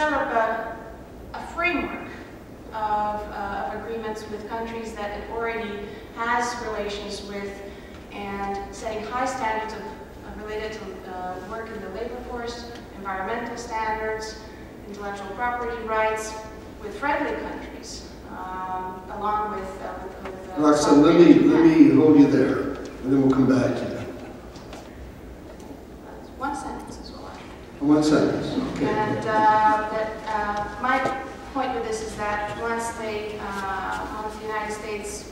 develop a framework of agreements with countries that it already has relations with, and setting high standards related to work in the labor force, environmental standards, intellectual property rights with friendly countries, along with Roxanne, let me hold you there, and then we'll come back to you. One sentence is all I. One sentence. Okay. And my point with this is that once the United States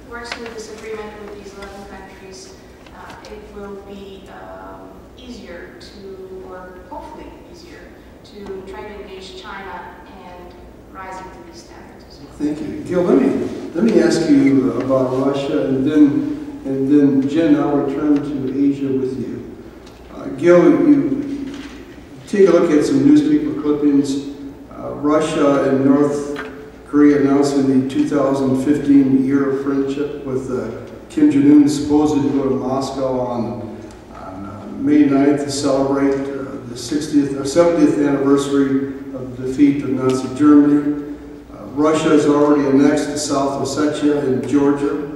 works through this agreement with these 11 countries, it will be easier to, or hopefully easier, to try to engage China and rising to these standards as well. Thank you. Gil, let me ask you about Russia, and then Jen, I'll return to Asia with you. Gil, you take a look at some newspaper clippings. Russia and North Korea announcing the 2015 year of friendship, with Kim Jong-un supposed to go to Moscow on May 9th to celebrate the 60th or 70th anniversary of the defeat of Nazi Germany. Russia has already annexed South Ossetia in Georgia,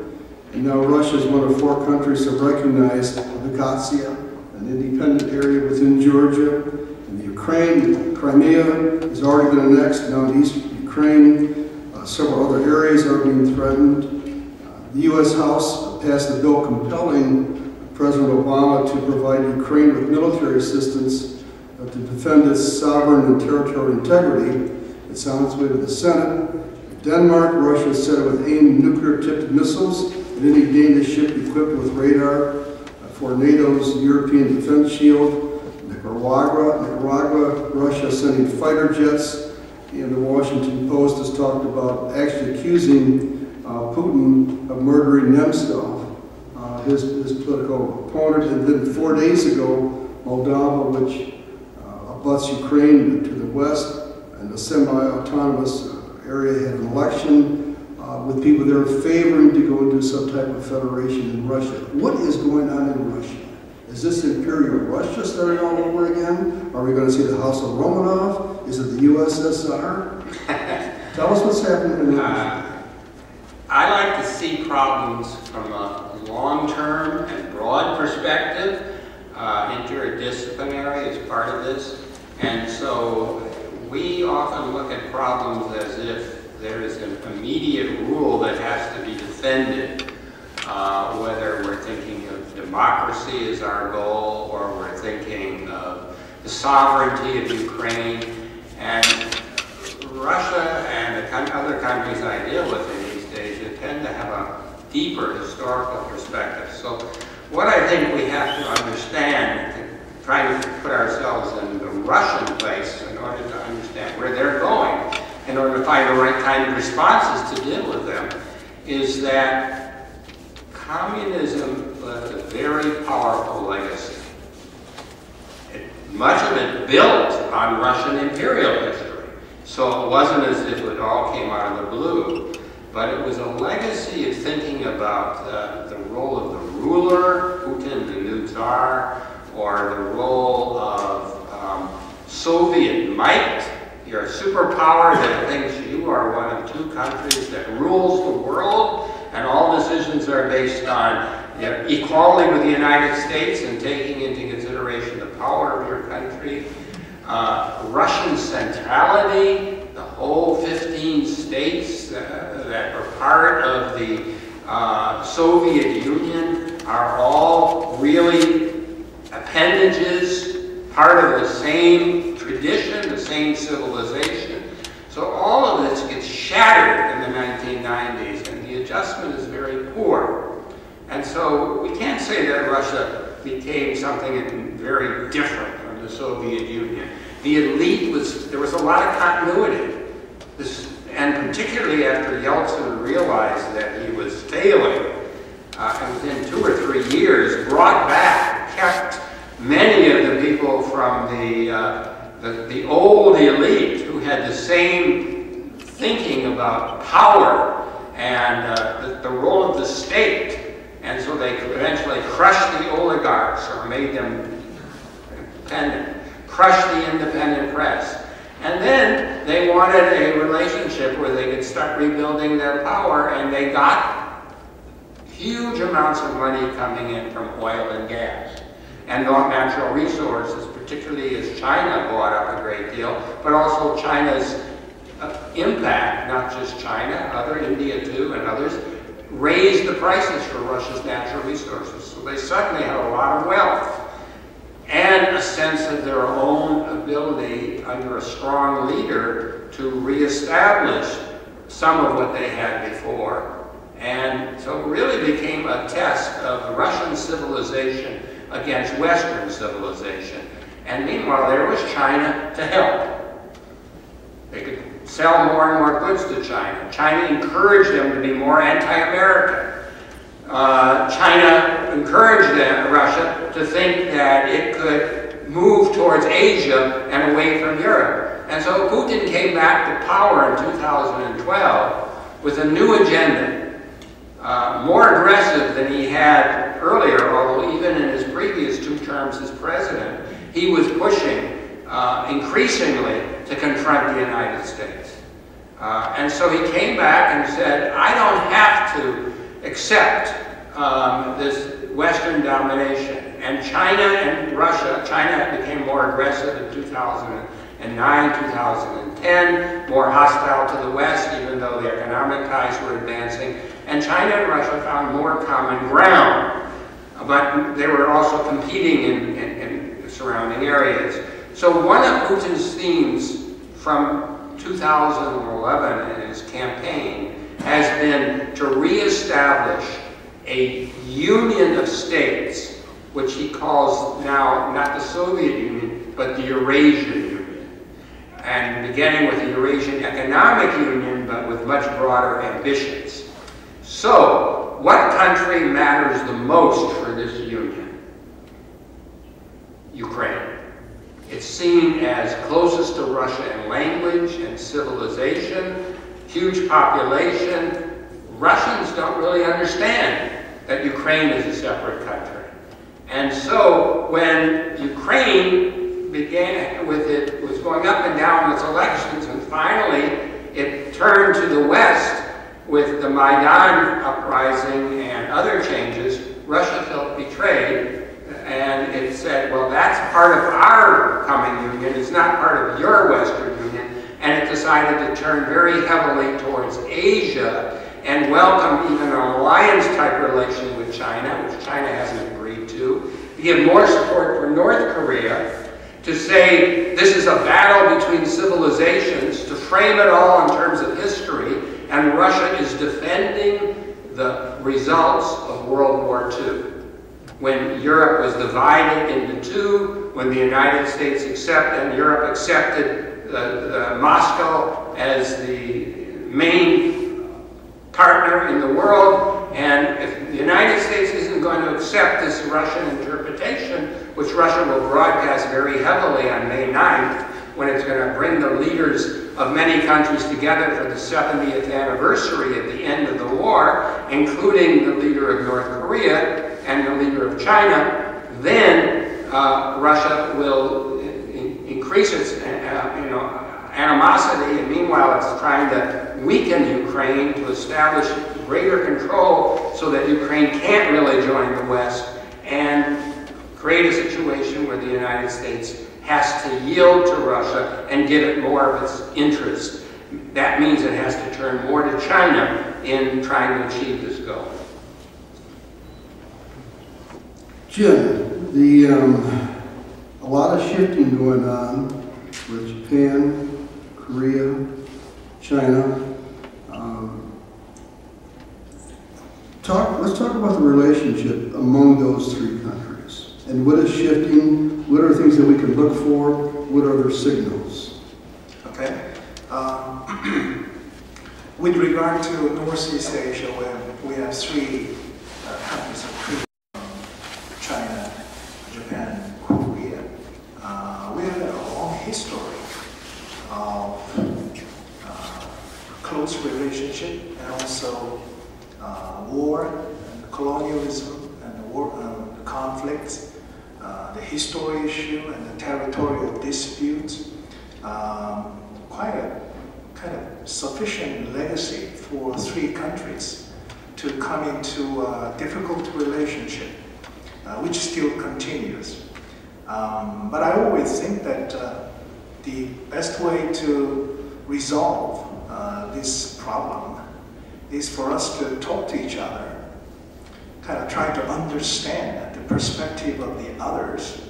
and now Russia is one of 4 countries that recognize Abkhazia, an independent area within Georgia. And the Ukraine, Crimea, has already been annexed, now in East Ukraine. Several other areas are being threatened. The U.S. House passed a bill compelling President Obama to provide Ukraine with military assistance to defend its sovereign and territorial integrity. It's on its way to the Senate. Denmark, Russia said it would aim nuclear-tipped missiles at any Danish ship equipped with radar for NATO's European defense shield. Nicaragua, Russia sending fighter jets. And the Washington Post has talked about actually accusing Putin of murdering Nemtsov, his political opponent. And then 4 days ago, Moldova, which abuts Ukraine to the west, and a semi-autonomous area, had an election with people there favoring to go into some type of federation in Russia. What is going on in Russia? Is this Imperial Russia starting all over again? Are we going to see the House of Romanov? Is it the USSR? Tell us what's happening in Russia. I like to see problems from a long-term and broad perspective. Interdisciplinary is part of this. And so we often look at problems as if there is an immediate rule that has to be defended, whether we're thinking of democracy as our goal, or we're thinking of the sovereignty of Ukraine. And Russia and the other countries I deal with in East Asia tend to have a deeper historical perspective. So what I think we have to understand, trying to put ourselves in the Russian place in order to understand where they're going, in order to find the right kind of responses to deal with them, is that communism left a very powerful legacy. Much of it built on Russian imperial history. So it wasn't as if it all came out of the blue, but it was a legacy of thinking about the role of the ruler, Putin, the new Tsar, or the role of Soviet might. You're a superpower that thinks you are one of 2 countries that rules the world, and all decisions are based on equality with the United States and taking into consideration the power of your country. Russian centrality, the whole 15 states that are part of the Soviet Union are all really appendages, part of the same tradition, the same civilization. So all of this gets shattered in the 1990s, and the adjustment is very poor. And so we can't say that Russia became something very different from the Soviet Union. The elite there was a lot of continuity. And particularly after Yeltsin realized that he was failing, and within 2 or 3 years brought back, kept many of the people from the old elite who had the same thinking about power and the role of the state. And so they eventually crushed the oligarchs, or made them independent, crushed the independent press. And then they wanted a relationship where they could start rebuilding their power, and they got huge amounts of money coming in from oil and gas and natural resources, particularly as China bought up a great deal, but also China's impact, not just China, other India too, and others, raised the prices for Russia's natural resources. So they suddenly had a lot of wealth and a sense of their own ability under a strong leader to reestablish some of what they had before. And so it really became a test of Russian civilization against Western civilization. And meanwhile, there was China to help. They could sell more and more goods to China. China encouraged them to be more anti-American. China encouraged Russia to think that it could move towards Asia and away from Europe. And so Putin came back to power in 2012 with a new agenda, more aggressive than he had earlier, although even in his previous 2 terms as president, he was pushing increasingly to confront the United States. And so he came back and said, I don't have to accept this Western domination. And China and Russia, China became more aggressive in 2009, 2010, more hostile to the West, even though the economic ties were advancing. And China and Russia found more common ground, but they were also competing in surrounding areas. So one of Putin's themes from 2011 in his campaign has been to reestablish a union of states, which he calls now not the Soviet Union, but the Eurasian Union. And beginning with the Eurasian Economic Union, but with much broader ambitions. So, what country matters the most for this union? Ukraine. It's seen as closest to Russia in language and civilization, huge population. Russians don't really understand that Ukraine is a separate country. And so when Ukraine began with it, was going up and down in its elections, and finally it turned to the West with the Maidan uprising and other changes, Russia felt betrayed. And it said, well, that's part of our coming union. It's not part of your Western Union. And it decided to turn very heavily towards Asia and welcome even an alliance-type relation with China, which China hasn't agreed to give more support for North Korea, to say this is a battle between civilizations, to frame it all in terms of history, and Russia is defending the results of World War II. When Europe was divided into 2, when the United States and Europe accepted Moscow as the main partner in the world, and if the United States isn't going to accept this Russian interpretation, which Russia will broadcast very heavily on May 9th, when it's going to bring the leaders of many countries together for the 70th anniversary at the end of the war, including the leader of North Korea and the leader of China, then Russia will increase its animosity, and meanwhile it's trying to weaken Ukraine to establish greater control so that Ukraine can't really join the West, and create a situation where the United States has to yield to Russia and give it more of its interest. That means it has to turn more to China in trying to achieve this goal. Jim, a lot of shifting going on with Japan, Korea, China. Let's talk about the relationship among those 3 countries. And what is shifting? What are things that we can look for? What are their signals? Okay. With regard to Northeast Asia, where we have 3 countries of China, Japan, and Korea, we have a long history of close relationship, and also war and colonialism and the conflicts, the history issue and the territorial disputes. Quite a sufficient legacy for three countries to come into a difficult relationship, which still continues. But I always think that the best way to resolve this problem is for us to talk to each other, kind of try to understand the perspective of the others,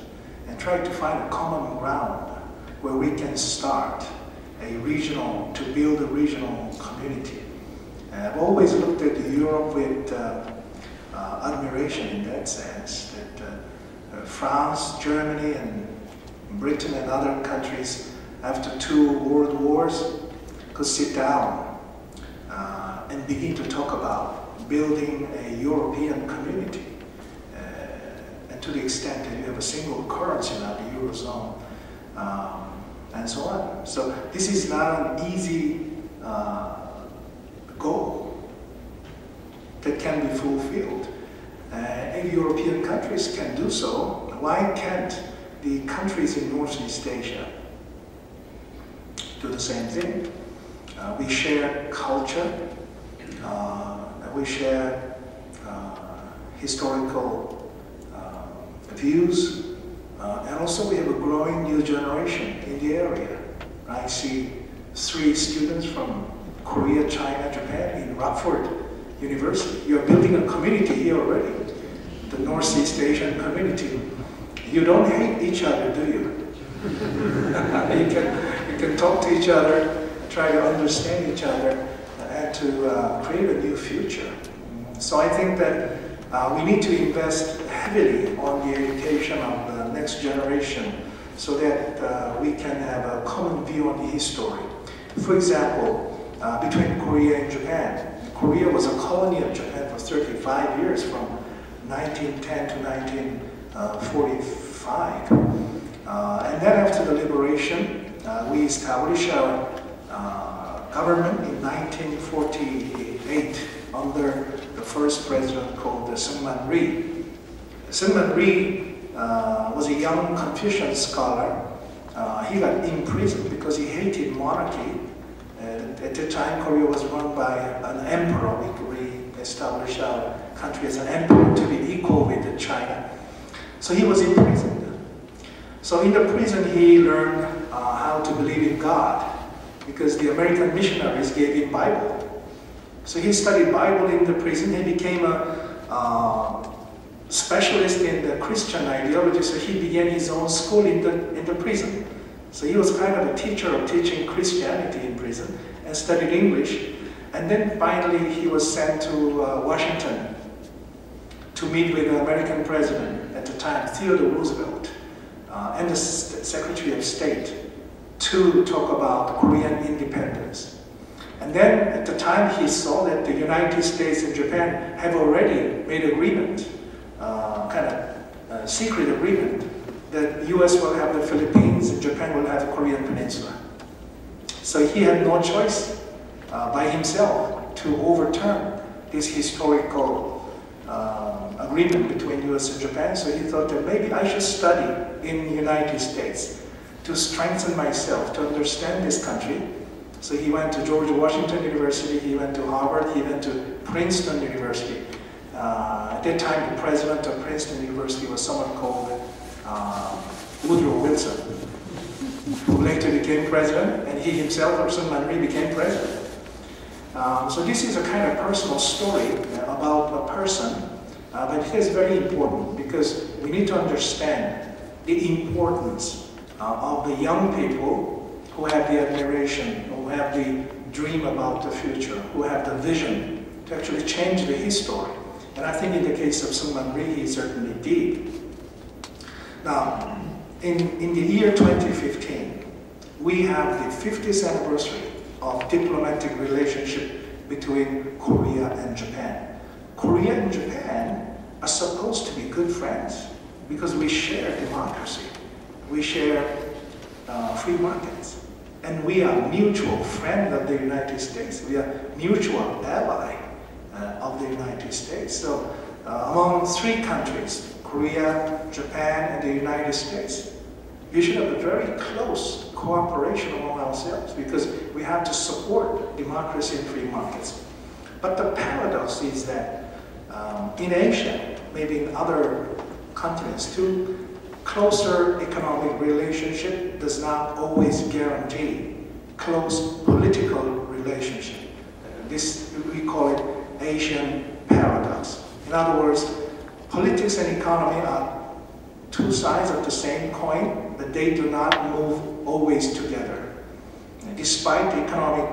and try to find a common ground where we can start to build a regional community. And I've always looked at Europe with admiration in that sense, that France, Germany, and Britain and other countries after 2 world wars could sit down and begin to talk about building a European community. And to the extent that you have a single currency now, the Eurozone, and so on. So this is not an easy goal that can be fulfilled. If European countries can do so, why can't the countries in Northeast Asia do the same thing? We share culture, we share historical views, and also we have a growing new generation in the area. I see 3 students from Korea, China, Japan in Rockford University. You're building a community here already, the Northeast Asian community. You don't hate each other, do you? You can talk to each other, try to understand each other, and to create a new future. So I think that we need to invest heavily on the education of the next generation so that we can have a common view on the history. For example, between Korea and Japan. Korea was a colony of Japan for 35 years, from 1910 to 1945. And then after the liberation, we established our government in 1948 under the first president called Syngman Rhee. Syngman Rhee was a young Confucian scholar. He got imprisoned because he hated monarchy. At the time, Korea was run by an emperor. We established our country as an emperor to be equal with China. So he was imprisoned. So in the prison, he learned how to believe in God, because the American missionaries gave him Bible. So he studied Bible in the prison. He became a specialist in the Christian ideology, so he began his own school in the prison. So he was kind of a teacher of teaching Christianity in prison and studied English. And then finally he was sent to Washington to meet with the American president at the time, Theodore Roosevelt, and the Secretary of State, to talk about Korean independence. And then at the time he saw that the United States and Japan have already made agreement, kind of secret agreement, that US will have the Philippines and Japan will have the Korean Peninsula. So he had no choice by himself to overturn this historical agreement between US and Japan. So he thought that maybe I should study in the United States to strengthen myself, to understand this country. So he went to George Washington University, he went to Harvard, he went to Princeton University. At that time, the president of Princeton University was someone called Woodrow Wilson, who later became president, and he himself, Syngman Rhee, became president. So this is a kind of personal story about a person, but it is very important because we need to understand the importance of the young people who have the admiration, who have the dream about the future, who have the vision to actually change the history. And I think in the case of Syngman Rhee, he certainly did. Now, in the year 2015, we have the 50th anniversary of diplomatic relationship between Korea and Japan. Korea and Japan are supposed to be good friends because we share democracy, we share free markets, and we are mutual friend of the United States. We are mutual ally of the United States. So among 3 countries, Korea, Japan, and the United States, we should have a very close cooperation among ourselves, because we have to support democracy and free markets. But the paradox is that in Asia, maybe in other continents too, closer economic relationship does not always guarantee close political relationship. This, we call it Asian paradox. In other words, politics and economy are two sides of the same coin, but they do not move always together. And despite the economic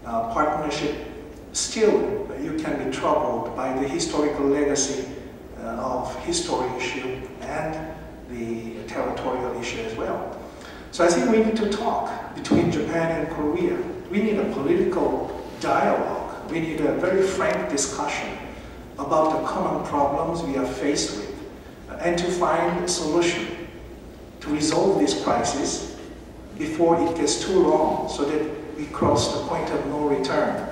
partnership, still you can be troubled by the historical legacy of history issue and the territorial issue as well. So I think we need to talk between Japan and Korea. We need a political dialogue. We need a very frank discussion about the common problems we are faced with, and to find a solution to resolve this crisis before it gets too long, so that we cross the point of no return.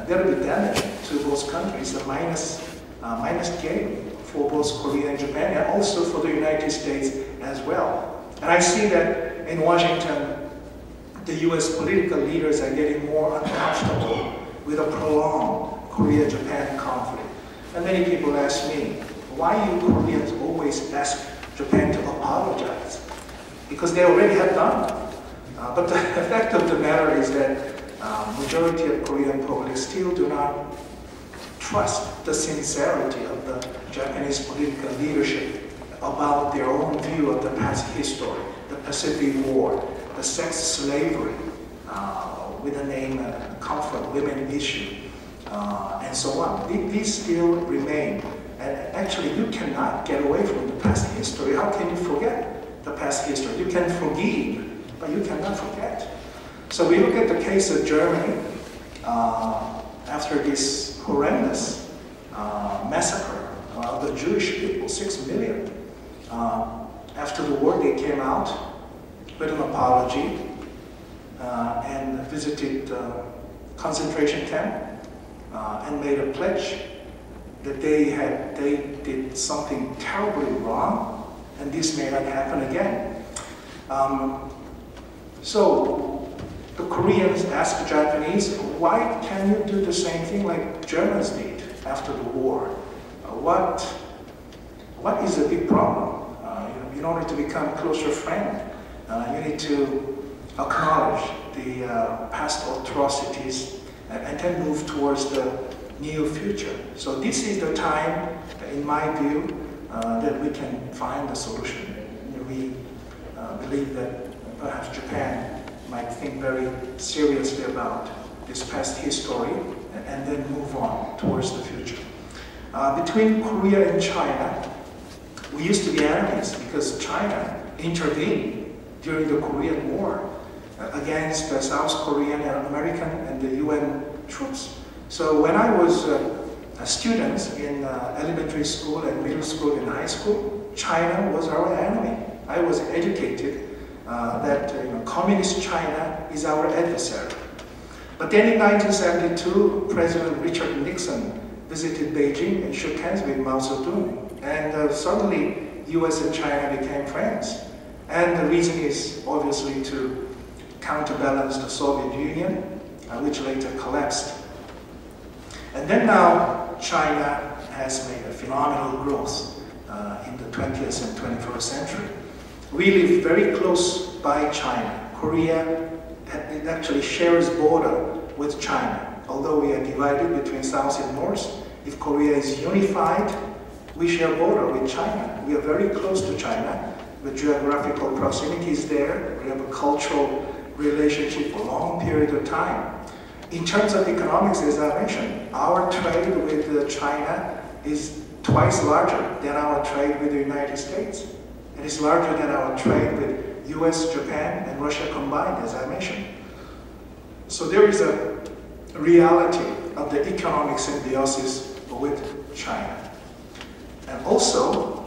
That will be damaging to both countries, a minus gain for both Korea and Japan, and also for the United States as well. And I see that in Washington, the US political leaders are getting more uncomfortable with a prolonged Korea-Japan conflict. And many people ask me, why you Koreans always ask Japan to apologize? Because they already have done. But the fact of the matter is that majority of Korean public still do not trust the sincerity of the Japanese political leadership about their own view of the past history, the Pacific War, the sex slavery, with the name comfort women issue, and so on. These still remain. And actually, you cannot get away from the past history. How can you forget the past history? You can forgive, but you cannot forget. So we look at the case of Germany after this horrendous massacre of the Jewish people, 6 million. After the war, they came out with an apology and visited concentration camp and made a pledge that they did something terribly wrong, and this may not happen again. So the Koreans asked the Japanese, why can you do the same thing like Germans did after the war? What is the big problem? In order to become a closer friend, you need to acknowledge the past atrocities and then move towards the near future. So this is the time, in my view, that we can find a solution. We believe that perhaps Japan might think very seriously about this past history and then move on towards the future. Between Korea and China, we used to be enemies because China intervened during the Korean War against the South Korean and American and the UN troops. So when I was a student in elementary school and middle school and high school, China was our enemy. I was educated that communist China is our adversary. But then in 1972, President Richard Nixon visited Beijing and shook hands with Mao Zedong. And suddenly, US and China became friends. And the reason is obviously to counterbalance the Soviet Union, which later collapsed. And then now, China has made a phenomenal growth in the 20th and 21st century. We live very close by China. Korea, it actually shares border with China. Although we are divided between South and North, if Korea is unified, we share border with China. We are very close to China. The geographical proximity is there. We have a cultural relationship for a long period of time. In terms of economics, as I mentioned, our trade with China is twice larger than our trade with the United States. And it's larger than our trade with US, Japan, and Russia combined, as I mentioned. So there is a reality of the economic symbiosis with China. And also,